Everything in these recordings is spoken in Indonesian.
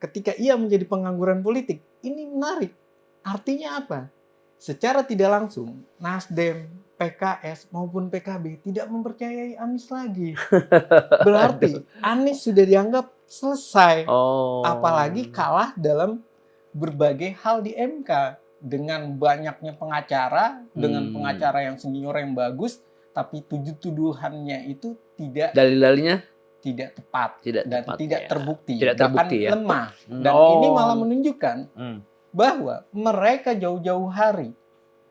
ketika ia menjadi pengangguran politik, ini menarik. Artinya apa? Secara tidak langsung, Nasdem, PKS maupun PKB tidak mempercayai Anies lagi. Berarti Anies sudah dianggap selesai. Apalagi kalah dalam berbagai hal di MK. Dengan banyaknya pengacara, dengan pengacara yang senior yang bagus, tapi tuduhannya itu tidak, dalil-dalilnya tidak tepat dan tepat, tidak terbukti, bahkan ya? Lemah. Dan ini malah menunjukkan bahwa mereka jauh-jauh hari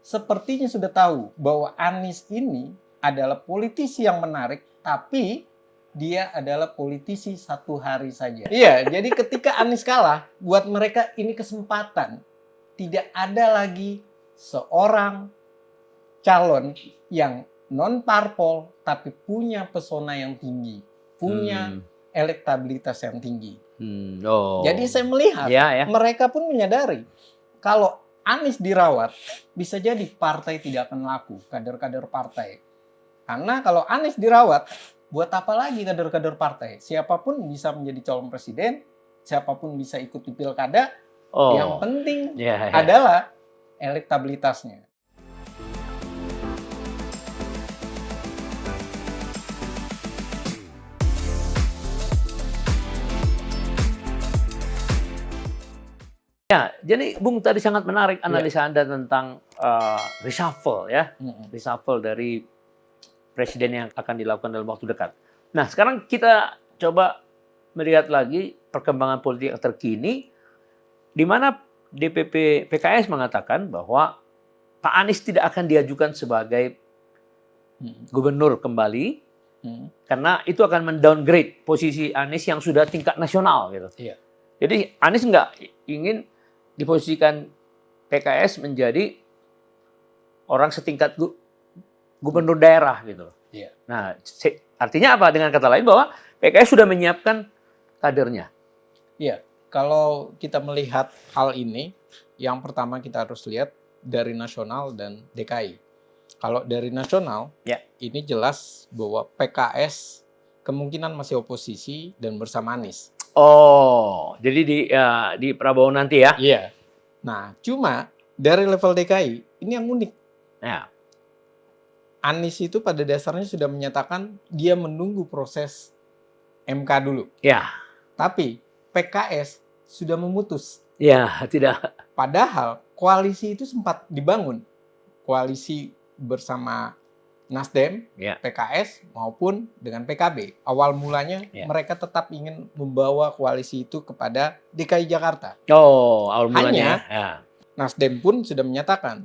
sepertinya sudah tahu bahwa Anies ini adalah politisi yang menarik, tapi dia adalah politisi satu hari saja. Iya, jadi ketika Anies kalah, buat mereka ini kesempatan. Tidak ada lagi seorang calon yang non-parpol tapi punya pesona yang tinggi, punya elektabilitas yang tinggi. Jadi saya melihat mereka pun menyadari kalau Anies dirawat, bisa jadi partai tidak akan laku, kader-kader partai. Karena kalau Anies dirawat, buat apa lagi kader-kader partai? Siapapun bisa menjadi calon presiden, siapapun bisa ikut di pilkada, yang penting adalah elektabilitasnya. Ya, jadi Bung tadi sangat menarik analisa Anda tentang reshuffle ya, reshuffle dari presiden yang akan dilakukan dalam waktu dekat. Nah, sekarang kita coba melihat lagi perkembangan politik yang terkini, di mana DPP PKS mengatakan bahwa Pak Anies tidak akan diajukan sebagai gubernur kembali, karena itu akan mendowngrade posisi Anies yang sudah tingkat nasional gitu. Jadi Anies nggak ingin diposisikan PKS menjadi orang setingkat gubernur daerah gitu. Nah, artinya apa? Dengan kata lain bahwa PKS sudah menyiapkan kadernya. Iya, kalau kita melihat hal ini, yang pertama kita harus lihat dari nasional dan DKI. Kalau dari nasional, ini jelas bahwa PKS kemungkinan masih oposisi dan bersama Anies. Jadi di Prabowo nanti ya? Iya. Nah, cuma dari level DKI, ini yang unik. Anies itu pada dasarnya sudah menyatakan dia menunggu proses MK dulu. Tapi PKS sudah memutus. Tidak. Padahal koalisi itu sempat dibangun. Koalisi bersama Nasdem, PKS maupun dengan PKB. Awal mulanya mereka tetap ingin membawa koalisi itu kepada DKI Jakarta. Awal mulanya. Nasdem pun sudah menyatakan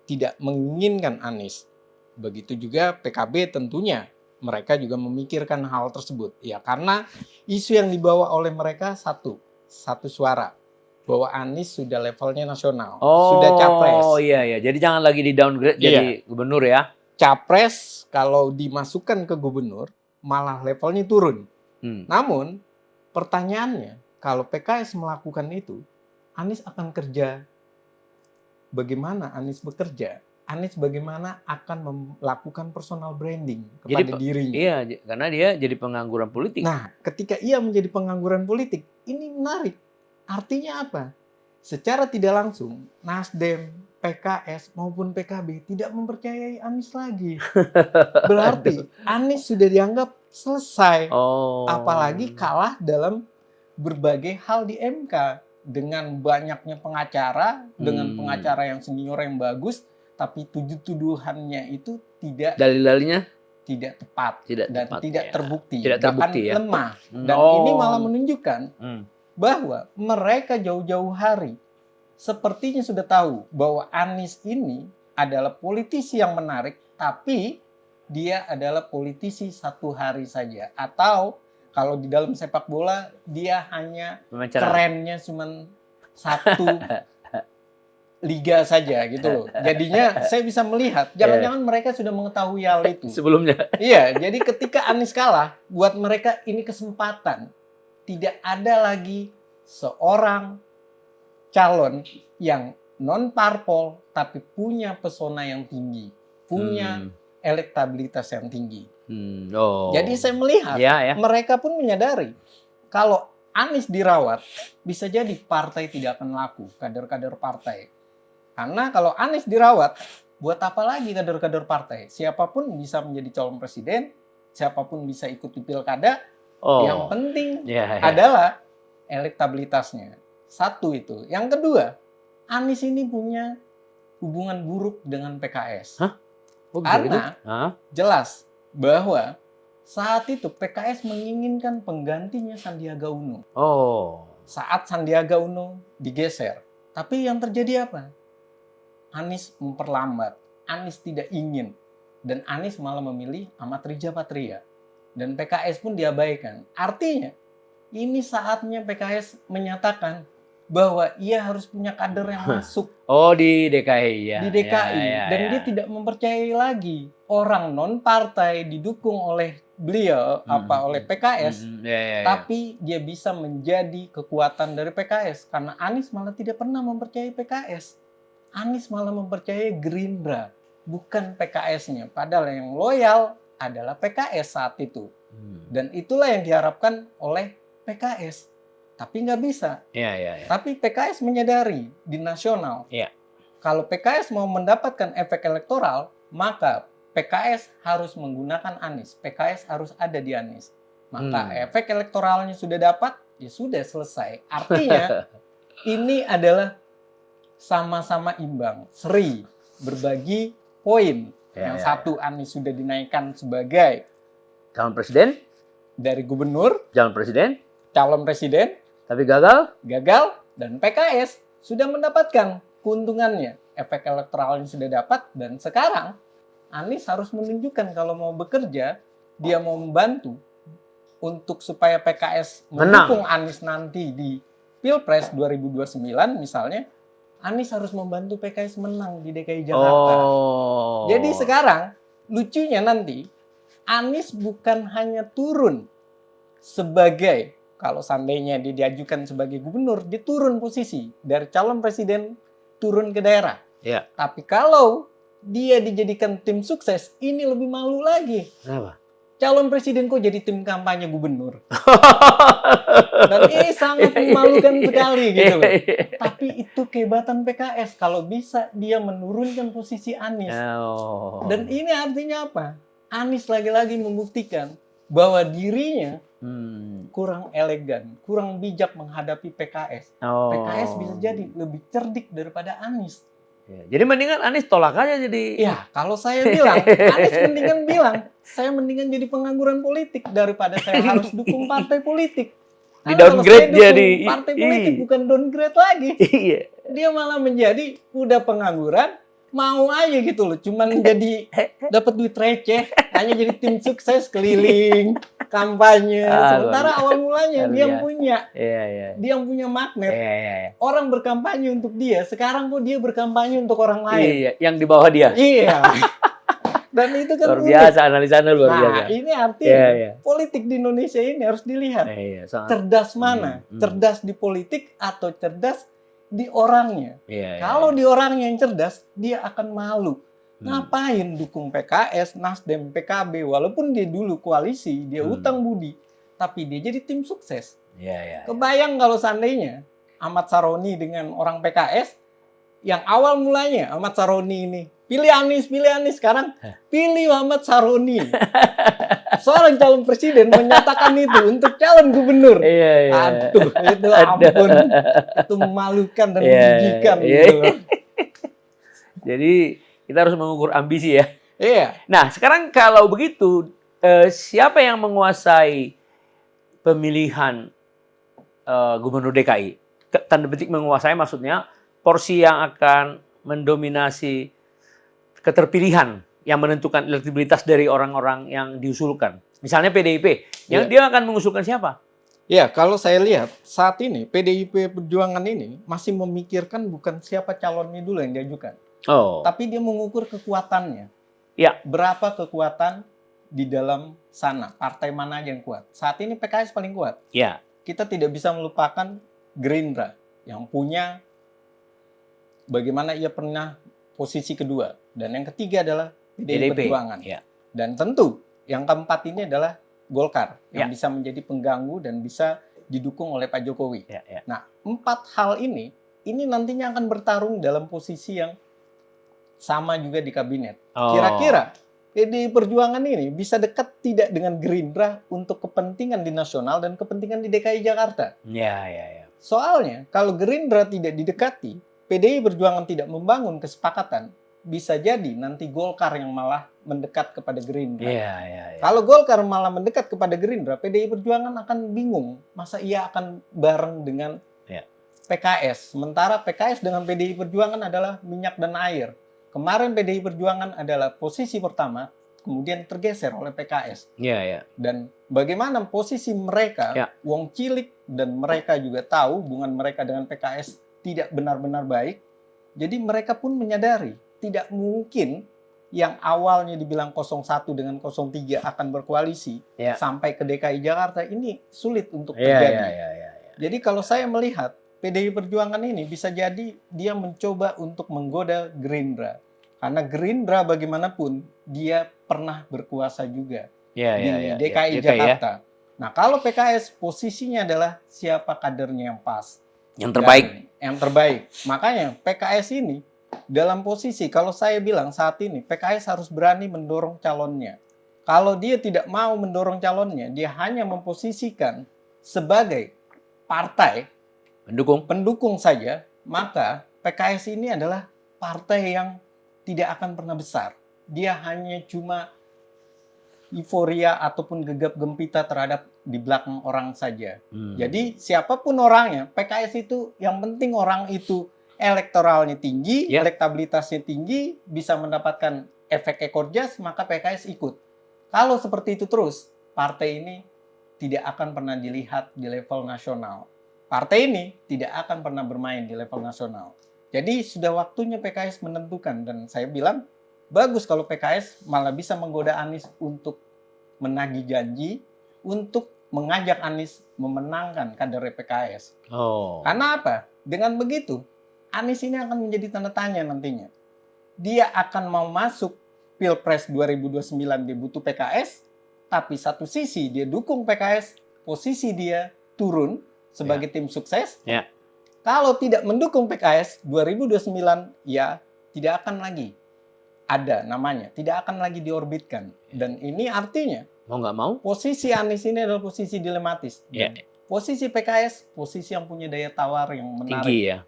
tidak menginginkan Anies. Begitu juga PKB tentunya. Mereka juga memikirkan hal tersebut. Ya, karena isu yang dibawa oleh mereka satu suara. Bahwa Anies sudah levelnya nasional. Sudah capres. Iya. Jadi jangan lagi di downgrade jadi gubernur ya. Capres kalau dimasukkan ke gubernur malah levelnya turun. Namun pertanyaannya, kalau PKS melakukan itu, Anies akan kerja. Bagaimana Anies bekerja? Anies bagaimana akan melakukan personal branding kepada dirinya? Iya, karena dia jadi pengangguran politik. Nah, ketika ia menjadi pengangguran politik, ini menarik. Artinya apa? Secara tidak langsung, Nasdem, PKS maupun PKB tidak mempercayai Anies lagi. Berarti Anies sudah dianggap selesai. Apalagi kalah dalam berbagai hal di MK. Dengan banyaknya pengacara, dengan pengacara yang senior yang bagus, tapi tuduhannya itu tidak, dalil-dalilnya tidak tepat dan tidak terbukti, bahkan lemah. Dan ini malah menunjukkan bahwa mereka jauh-jauh hari sepertinya sudah tahu bahwa Anies ini adalah politisi yang menarik, tapi dia adalah politisi satu hari saja. Atau kalau di dalam sepak bola, dia hanya kerennya cuma satu liga saja gitu loh. Jadinya saya bisa melihat, jangan-jangan mereka sudah mengetahui hal itu sebelumnya. Iya, jadi ketika Anies kalah, buat mereka ini kesempatan. Tidak ada lagi seorang calon yang non-parpol tapi punya pesona yang tinggi, punya elektabilitas yang tinggi. Jadi saya melihat mereka pun menyadari kalau Anies dirawat, bisa jadi partai tidak akan laku, kader-kader partai. Karena kalau Anies dirawat, buat apa lagi kader-kader partai? Siapapun bisa menjadi calon presiden, siapapun bisa ikut di pilkada. Yang penting adalah elektabilitasnya. Satu itu. Yang kedua, Anies ini punya hubungan buruk dengan PKS. Karena jelas bahwa saat itu PKS menginginkan penggantinya Sandiaga Uno. Saat Sandiaga Uno digeser. Tapi yang terjadi apa? Anies memperlambat. Anies tidak ingin. Dan Anies malah memilih Ahmad Riza Patria. Dan PKS pun diabaikan. Artinya, ini saatnya PKS menyatakan bahwa ia harus punya kader yang masuk. Di DKI ya. Di DKI. Dan dia tidak mempercayai lagi orang non-partai didukung oleh beliau, oleh PKS. Tapi dia bisa menjadi kekuatan dari PKS. Karena Anies malah tidak pernah mempercayai PKS. Anies malah mempercayai Gerindra. Bukan PKS-nya. Padahal yang loyal adalah PKS saat itu. Dan itulah yang diharapkan oleh PKS. Tapi nggak bisa. Tapi PKS menyadari di nasional. Kalau PKS mau mendapatkan efek elektoral, maka PKS harus menggunakan Anies. PKS harus ada di Anies. Maka efek elektoralnya sudah dapat, ya sudah selesai. Artinya ini adalah sama-sama imbang. Seri berbagi poin. Yang satu Anies sudah dinaikkan sebagai calon presiden, dari gubernur, calon presiden, tapi gagal, dan PKS sudah mendapatkan keuntungannya. Efek elektoralnya sudah dapat, dan sekarang Anies harus menunjukkan kalau mau bekerja, dia mau membantu untuk supaya PKS mendukung Anies nanti di Pilpres 2029 misalnya, Anies harus membantu PKS menang di DKI Jakarta. Jadi sekarang, lucunya nanti, Anies bukan hanya turun sebagai, kalau seandainya dia diajukan sebagai gubernur, dia turun posisi dari calon presiden turun ke daerah. Tapi kalau dia dijadikan tim sukses, ini lebih malu lagi. Kenapa? Calon presiden kok jadi tim kampanye gubernur. Dan ini sangat memalukan sekali gitu loh. Tapi itu kehebatan PKS kalau bisa dia menurunkan posisi Anies. Dan ini artinya apa? Anies lagi-lagi membuktikan bahwa dirinya kurang elegan, kurang bijak menghadapi PKS. PKS bisa jadi lebih cerdik daripada Anies. Jadi mendingan Anies tolak aja jadi. Ya, kalau saya bilang, Anies mendingan bilang, saya mendingan jadi pengangguran politik daripada saya harus dukung partai politik. Di downgrade jadi partai politik bukan downgrade lagi. Dia malah menjadi udah pengangguran, mau aja gitu loh, cuman jadi dapat duit receh, hanya jadi tim sukses keliling kampanye. Sementara awal mulanya dia punya magnet. Orang berkampanye untuk dia, sekarang kok dia berkampanye untuk orang lain. Yang di bawah dia. Dan itu kan luar biasa, analisanya luar biasa. Nah, ini artinya politik di Indonesia ini harus dilihat. Cerdas mana? Cerdas di politik atau cerdas di orangnya. Kalau di orangnya yang cerdas, dia akan malu. Ngapain dukung PKS, Nasdem, PKB, walaupun dia dulu koalisi, dia utang budi, tapi dia jadi tim sukses. Kebayang kalau seandainya Ahmad Saroni dengan orang PKS, yang awal mulanya Ahmad Saroni ini, pilih Anies, sekarang pilih Ahmad Saroni. Seorang calon presiden menyatakan itu untuk calon gubernur. Aduh, itu ampun. Itu memalukan dan menjijikan. Gitu. Jadi kita harus mengukur ambisi ya. Nah, sekarang kalau begitu, siapa yang menguasai pemilihan gubernur DKI? Tanda petik menguasai maksudnya porsi yang akan mendominasi keterpilihan yang menentukan elektabilitas dari orang-orang yang diusulkan. Misalnya PDIP, yang dia akan mengusulkan siapa? Kalau saya lihat saat ini PDIP Perjuangan ini masih memikirkan bukan siapa calonnya dulu yang diajukan. Tapi dia mengukur kekuatannya. Berapa kekuatan di dalam sana, partai mana aja yang kuat. Saat ini PKS paling kuat. Kita tidak bisa melupakan Gerindra yang punya bagaimana ia pernah posisi kedua. Dan yang ketiga adalah PDIP Perjuangan. Dan tentu yang keempat ini adalah Golkar yang bisa menjadi pengganggu dan bisa didukung oleh Pak Jokowi. Ya, ya. Nah, 4 hal ini nantinya akan bertarung dalam posisi yang sama juga di kabinet. Oh. Kira-kira PDI Perjuangan ini bisa dekat tidak dengan Gerindra untuk kepentingan di nasional dan kepentingan di DKI Jakarta? Ya, ya, ya. Soalnya, kalau Gerindra tidak didekati, PDI Perjuangan tidak membangun kesepakatan, bisa jadi nanti Golkar yang malah mendekat kepada Gerindra. Ya, ya, ya. Kalau Golkar malah mendekat kepada Gerindra, PDI Perjuangan akan bingung. Masa ia akan bareng dengan PKS? Sementara PKS dengan PDI Perjuangan adalah minyak dan air. Kemarin PDI Perjuangan adalah posisi pertama, kemudian tergeser oleh PKS. Ya, ya. Dan bagaimana posisi mereka, wong cilik, dan mereka juga tahu hubungan mereka dengan PKS tidak benar-benar baik. Jadi mereka pun menyadari, tidak mungkin yang awalnya dibilang 01 dengan 03 akan berkoalisi sampai ke DKI Jakarta, ini sulit untuk terjadi. Jadi kalau saya melihat, PDI Perjuangan ini bisa jadi dia mencoba untuk menggoda Gerindra. Karena Gerindra bagaimanapun dia pernah berkuasa juga di DKI Jakarta. Nah, kalau PKS posisinya adalah siapa kadernya yang pas. Yang terbaik. Yang terbaik. Makanya PKS ini dalam posisi, kalau saya bilang saat ini, PKS harus berani mendorong calonnya. Kalau dia tidak mau mendorong calonnya, dia hanya memposisikan sebagai partai pendukung saja, maka PKS ini adalah partai yang tidak akan pernah besar. Dia hanya cuma euforia ataupun gegap gempita terhadap di belakang orang saja. Jadi siapapun orangnya, PKS itu yang penting orang itu elektoralnya tinggi, elektabilitasnya tinggi, bisa mendapatkan efek ekor jas, maka PKS ikut. Kalau seperti itu terus, partai ini tidak akan pernah dilihat di level nasional. Partai ini tidak akan pernah bermain di level nasional. Jadi sudah waktunya PKS menentukan, dan saya bilang bagus kalau PKS malah bisa menggoda Anies untuk menagih janji, untuk mengajak Anies memenangkan kader PKS. Karena apa? Dengan begitu, Anies ini akan menjadi tanda tanya nantinya. Dia akan mau masuk Pilpres 2029 dia butuh PKS, tapi satu sisi dia dukung PKS, posisi dia turun sebagai tim sukses. Kalau tidak mendukung PKS 2029, ya tidak akan lagi ada namanya, tidak akan lagi diorbitkan. Dan ini artinya mau nggak mau, posisi Anies ini adalah posisi dilematis. Posisi PKS, posisi yang punya daya tawar yang menarik. Tinggi ya.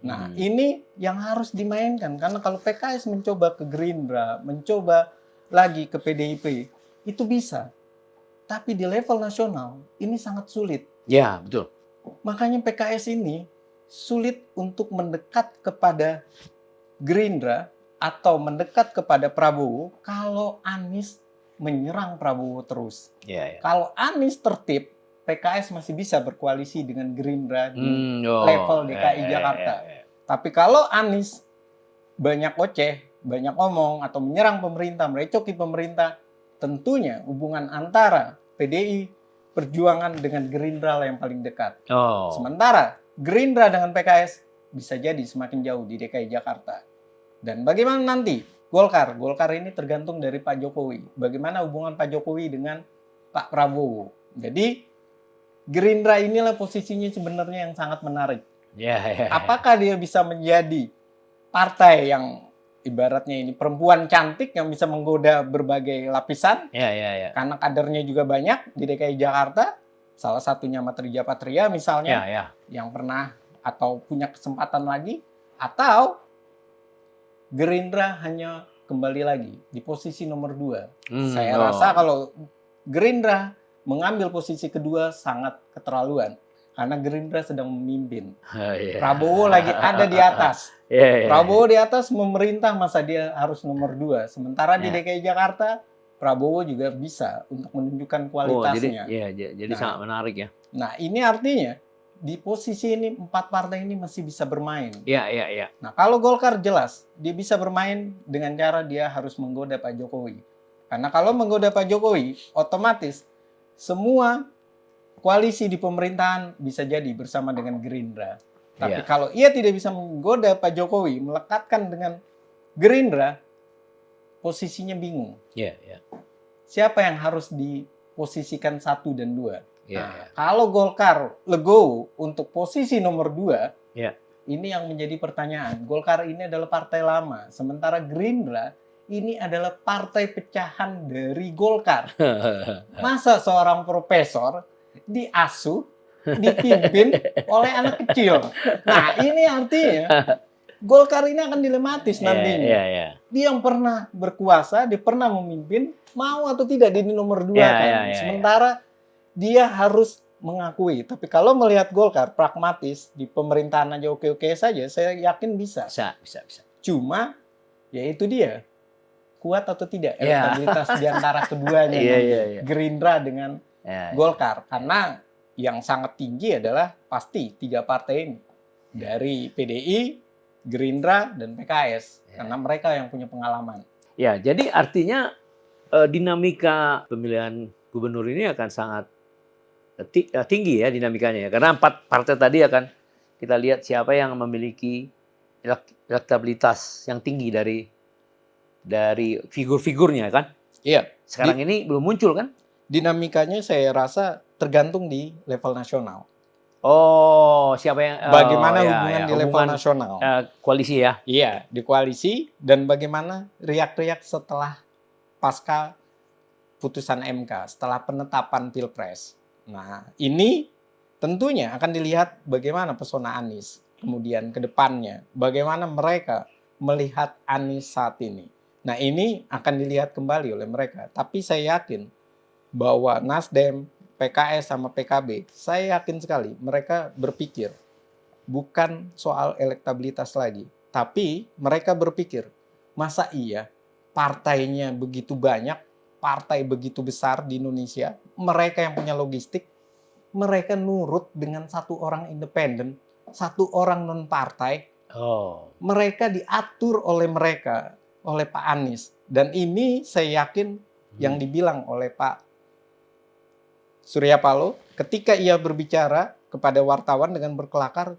Nah, ini yang harus dimainkan. Karena kalau PKS mencoba ke Gerindra, mencoba lagi ke PDIP, itu bisa. Tapi di level nasional, ini sangat sulit. Ya, betul. Makanya PKS ini sulit untuk mendekat kepada Gerindra atau mendekat kepada Prabowo kalau Anies menyerang Prabowo terus. Kalau Anies tertib, PKS masih bisa berkoalisi dengan Gerindra di level DKI Jakarta. Tapi kalau Anies banyak oceh, banyak ngomong, atau menyerang pemerintah, merecoki pemerintah, tentunya hubungan antara PDI Perjuangan dengan Gerindra lah yang paling dekat. Sementara Gerindra dengan PKS bisa jadi semakin jauh di DKI Jakarta. Dan bagaimana nanti Golkar? Golkar ini tergantung dari Pak Jokowi. Bagaimana hubungan Pak Jokowi dengan Pak Prabowo. Jadi Gerindra inilah posisinya sebenarnya yang sangat menarik. Apakah dia bisa menjadi partai yang ibaratnya ini perempuan cantik yang bisa menggoda berbagai lapisan, karena kadernya juga banyak di DKI Jakarta, salah satunya Matrija Patria misalnya, yang pernah atau punya kesempatan lagi, atau Gerindra hanya kembali lagi di posisi nomor 2. Saya rasa kalau Gerindra mengambil posisi kedua sangat keterlaluan. Karena Gerindra sedang memimpin. Prabowo lagi ada di atas. Prabowo di atas memerintah, masa dia harus nomor 2. Sementara di DKI Jakarta, Prabowo juga bisa untuk menunjukkan kualitasnya. Jadi sangat menarik ya. Nah, ini artinya di posisi ini 4 partai ini masih bisa bermain. Nah, kalau Golkar jelas, dia bisa bermain dengan cara dia harus menggoda Pak Jokowi. Karena kalau menggoda Pak Jokowi, otomatis semua koalisi di pemerintahan bisa jadi bersama dengan Gerindra. Tapi kalau ia tidak bisa menggoda Pak Jokowi, melekatkan dengan Gerindra, posisinya bingung. Siapa yang harus diposisikan 1 dan 2? Kalau Golkar legowo untuk posisi nomor 2, ya. Ini yang menjadi pertanyaan. Golkar ini adalah partai lama, sementara Gerindra ini adalah partai pecahan dari Golkar. Masa seorang profesor diasuh, dipimpin oleh anak kecil? Nah, ini artinya Golkar ini akan dilematis nantinya. Dia yang pernah berkuasa, dia pernah memimpin, mau atau tidak di nomor 2 kan. Sementara dia harus mengakui. Tapi kalau melihat Golkar pragmatis di pemerintahan aja oke-oke saja, saya yakin bisa. Bisa. Cuma ya itu dia. Kuat atau tidak elektabilitas di antara keduanya Gerindra dengan Golkar. Karena yang sangat tinggi adalah pasti 3 partai ini. Dari PDI, Gerindra, dan PKS. Karena mereka yang punya pengalaman. Ya, jadi artinya dinamika pemilihan gubernur ini akan sangat tinggi ya dinamikanya ya. Karena 4 partai tadi akan kita lihat siapa yang memiliki elektabilitas yang tinggi dari figur-figurnya kan. Iya. Sekarang ini belum muncul kan? Dinamikanya saya rasa tergantung di level nasional. Oh, siapa yang bagaimana hubungan di level nasional? Koalisi ya? Iya, di koalisi dan bagaimana riak-riak setelah pasca putusan MK, setelah penetapan Pilpres. Nah, ini tentunya akan dilihat bagaimana pesona Anies kemudian ke depannya, bagaimana mereka melihat Anies saat ini. Nah, ini akan dilihat kembali oleh mereka. Tapi saya yakin bahwa Nasdem, PKS sama PKB, saya yakin sekali mereka berpikir bukan soal elektabilitas lagi, tapi mereka berpikir, masa iya partainya begitu banyak, partai begitu besar di Indonesia, mereka yang punya logistik, mereka nurut dengan 1 orang independen, 1 orang non-partai. Mereka diatur oleh mereka, oleh Pak Anies. Dan ini saya yakin yang dibilang oleh Pak Surya Paloh ketika ia berbicara kepada wartawan dengan berkelakar,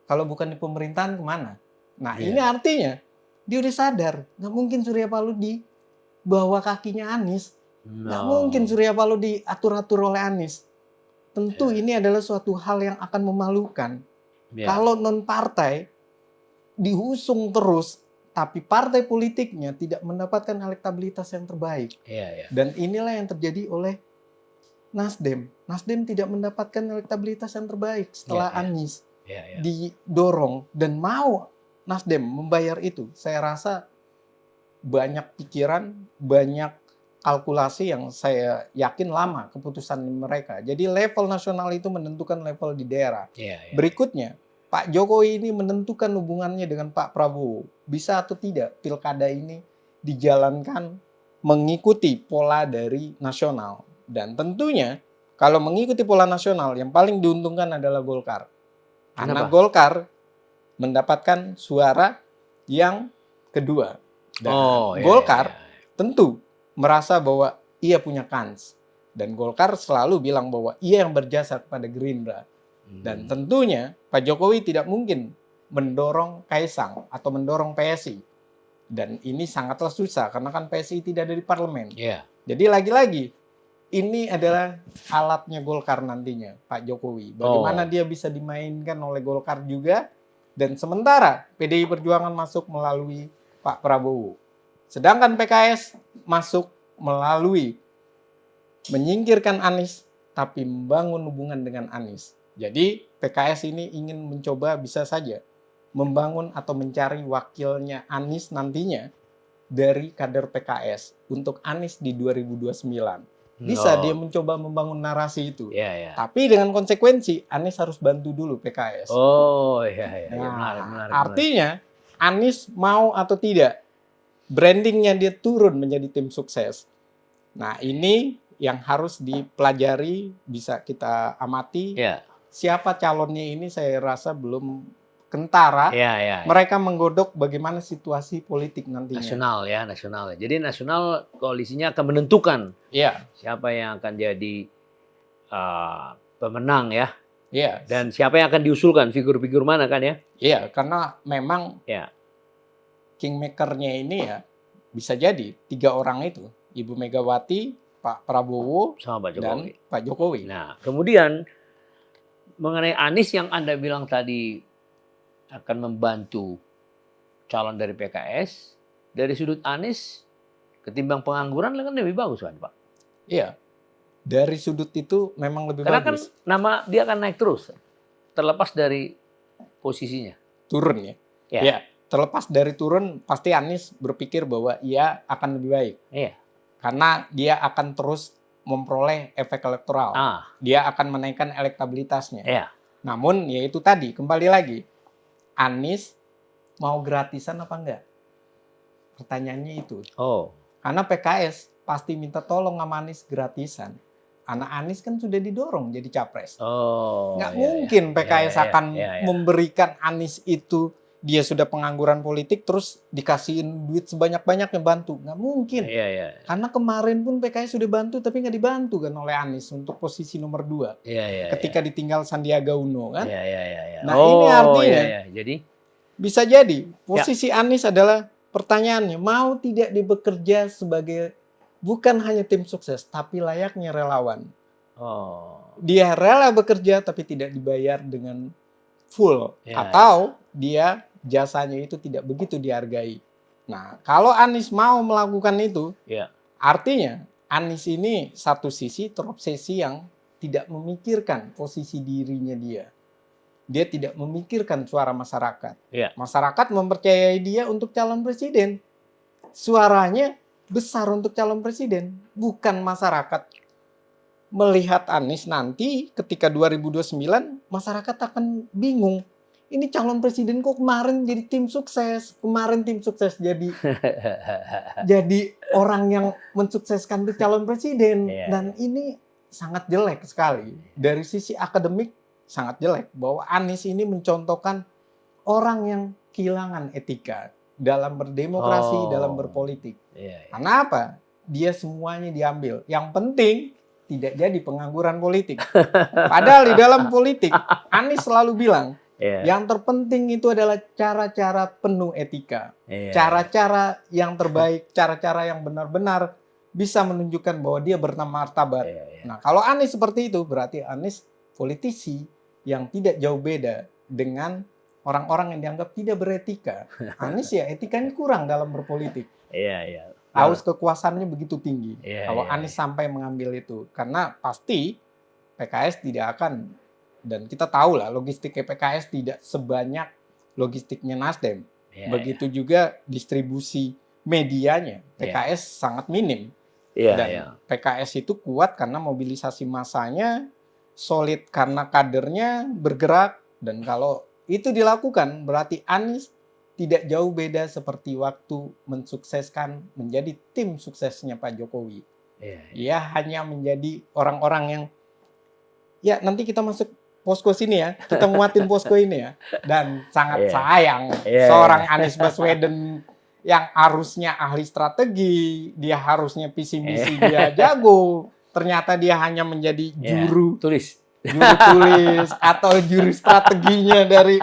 kalau bukan di pemerintahan kemana? Nah, ini artinya dia udah sadar, nggak mungkin Surya Paloh di bawah kakinya Anies. Nggak mungkin Surya Paloh diatur-atur oleh Anies. Tentu ini adalah suatu hal yang akan memalukan. Kalau non-partai diusung terus, tapi partai politiknya tidak mendapatkan elektabilitas yang terbaik. Dan inilah yang terjadi oleh Nasdem. Nasdem tidak mendapatkan elektabilitas yang terbaik setelah Anies didorong. Dan mau Nasdem membayar itu, saya rasa banyak pikiran, banyak kalkulasi yang saya yakin lama keputusan mereka. Jadi level nasional itu menentukan level di daerah. Berikutnya, Pak Jokowi ini menentukan hubungannya dengan Pak Prabowo. Bisa atau tidak pilkada ini dijalankan mengikuti pola dari nasional. Dan tentunya kalau mengikuti pola nasional yang paling diuntungkan adalah Golkar. Karena Golkar mendapatkan suara yang kedua. Dan Golkar tentu merasa bahwa ia punya kans. Dan Golkar selalu bilang bahwa ia yang berjasa kepada Gerindra. Dan tentunya Pak Jokowi tidak mungkin mendorong Kaisang atau mendorong PSI. Dan ini sangatlah susah karena kan PSI tidak ada di parlemen. Jadi lagi-lagi ini adalah alatnya Golkar nantinya, Pak Jokowi. Bagaimana dia bisa dimainkan oleh Golkar juga. Dan sementara PDI Perjuangan masuk melalui Pak Prabowo. Sedangkan PKS masuk melalui menyingkirkan Anies, tapi membangun hubungan dengan Anies. Jadi PKS ini ingin mencoba bisa saja membangun atau mencari wakilnya Anies nantinya dari kader PKS untuk Anies di 2029. Bisa dia mencoba membangun narasi itu. Tapi dengan konsekuensi Anies harus bantu dulu PKS. Menarik. Artinya Anies mau atau tidak, brandingnya dia turun menjadi tim sukses. Nah, ini yang harus dipelajari, bisa kita amati. Siapa calonnya ini saya rasa belum kentara. Mereka menggodok bagaimana situasi politik nantinya. Nasional. Jadi nasional koalisinya akan menentukan siapa yang akan jadi pemenang ya. Dan siapa yang akan diusulkan, figur-figur mana kan ya. Karena memang kingmaker-nya ini ya bisa jadi 3 orang itu, Ibu Megawati, Pak Prabowo sama Pak dan Jokowi. Pak Jokowi. Nah, kemudian mengenai Anies yang Anda bilang tadi akan membantu calon dari PKS, dari sudut Anies ketimbang pengangguran kan lebih bagus kan, Pak? Iya, dari sudut itu memang lebih Karena kan bagus. nama dia akan naik terus, terlepas dari posisinya. Turun ya. Ya. Ya, terlepas dari turun, pasti Anies berpikir bahwa ia akan lebih baik. Iya. Karena dia akan terus memperoleh efek elektoral. Dia akan menaikkan elektabilitasnya. Iya. Namun, ya itu tadi, kembali lagi. Anies mau gratisan apa enggak? Pertanyaannya itu. Oh. Karena PKS pasti minta tolong sama Anies gratisan. Anak Anies kan sudah didorong jadi capres. Oh. Nggak iya, mungkin iya. PKS Iya, akan iya, iya. memberikan Anies itu, dia sudah pengangguran politik terus dikasihin duit sebanyak-banyaknya bantu. Nggak mungkin. Iya, iya. Karena kemarin pun PKS sudah bantu tapi nggak dibantu kan oleh Anies untuk posisi nomor 2. Iya, iya. Ketika ditinggal Sandiaga Uno kan. Iya, iya, iya. Nah, ini artinya iya. Jadi bisa jadi posisi Anies adalah pertanyaannya, mau tidak dia bekerja sebagai bukan hanya tim sukses tapi layaknya relawan. Dia rela bekerja tapi tidak dibayar dengan full, atau dia jasanya itu tidak begitu dihargai. Nah, kalau Anies mau melakukan itu, artinya Anies ini satu sisi terobsesi yang tidak memikirkan posisi dirinya dia. Dia tidak memikirkan suara masyarakat. Masyarakat mempercayai dia untuk calon presiden. Suaranya besar untuk calon presiden, bukan masyarakat. Melihat Anies nanti ketika 2029, masyarakat akan bingung. Ini calon presiden kok kemarin jadi tim sukses, kemarin tim sukses jadi orang yang mensukseskan calon presiden. Dan ini sangat jelek sekali. Dari sisi akademik sangat jelek bahwa Anies ini mencontohkan orang yang kehilangan etika dalam berdemokrasi, dalam berpolitik. Karena apa? Dia semuanya diambil. Yang penting tidak jadi pengangguran politik. Padahal di dalam politik, Anies selalu bilang, yang terpenting itu adalah cara-cara penuh etika. Cara-cara yang terbaik, cara-cara yang benar-benar bisa menunjukkan bahwa dia bermartabat. Nah, kalau Anies seperti itu, berarti Anies politisi yang tidak jauh beda dengan orang-orang yang dianggap tidak beretika. Anies ya etikanya kurang dalam berpolitik. Haus kekuasaannya begitu tinggi. Kalau Anies sampai mengambil itu. Karena pasti PKS tidak akan, dan kita tahu lah logistiknya PKS tidak sebanyak logistiknya Nasdem. Begitu juga distribusi medianya. PKS sangat minim. Dan PKS itu kuat karena mobilisasi massanya, solid karena kadernya bergerak, dan kalau itu dilakukan berarti Anies tidak jauh beda seperti waktu mensukseskan menjadi tim suksesnya Pak Jokowi. Ia hanya menjadi orang-orang yang ya nanti kita masuk posko sini ya, kita nguatin posko ini ya, dan sangat sayang seorang Anies Baswedan yang harusnya ahli strategi, dia harusnya visi misi dia jago. Ternyata dia hanya menjadi juru tulis atau juru strateginya dari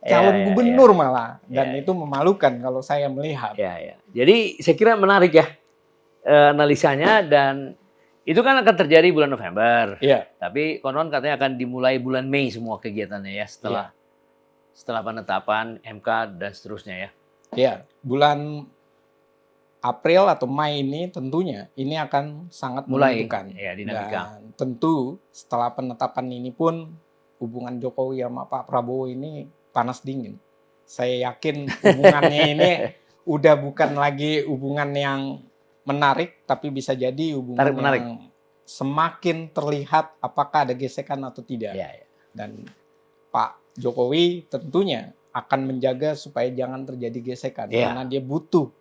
calon gubernur malah. Dan itu memalukan kalau saya melihat. Jadi saya kira menarik ya analisanya, dan itu kan akan terjadi bulan November. Tapi konon katanya akan dimulai bulan Mei semua kegiatannya ya, setelah penetapan MK dan seterusnya ya. Bulan April atau Mei ini tentunya ini akan sangat menentukan. Dinamika. Dan tentu setelah penetapan ini pun hubungan Jokowi sama Pak Prabowo ini panas dingin. Saya yakin hubungannya ini udah bukan lagi hubungan yang menarik, tapi bisa jadi hubungan yang semakin terlihat apakah ada gesekan atau tidak. Dan Pak Jokowi tentunya akan menjaga supaya jangan terjadi gesekan. Karena dia butuh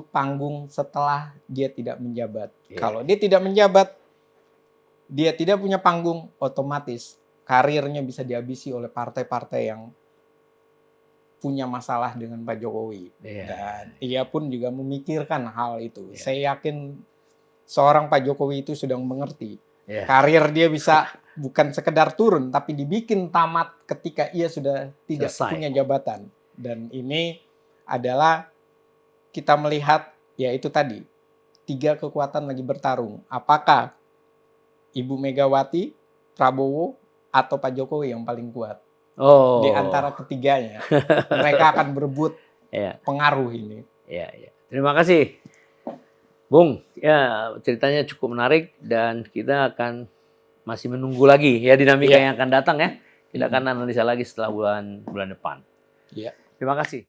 panggung setelah dia tidak menjabat. Kalau dia tidak menjabat, dia tidak punya panggung, otomatis karirnya bisa dihabisi oleh partai-partai yang punya masalah dengan Pak Jokowi. Dan ia pun juga memikirkan hal itu. Saya yakin seorang Pak Jokowi itu sudah mengerti. Karir dia bisa bukan sekedar turun, tapi dibikin tamat ketika ia sudah tidak punya jabatan. Dan ini adalah kita melihat, ya itu tadi, tiga kekuatan lagi bertarung. Apakah Ibu Megawati, Prabowo, atau Pak Jokowi yang paling kuat? Oh. Di antara ketiganya, mereka akan berebut pengaruh ini. Ya. Terima kasih, Bung. Ya, ceritanya cukup menarik dan kita akan masih menunggu lagi ya dinamika yang akan datang ya. Kita akan analisa lagi setelah bulan depan. Iya. Terima kasih.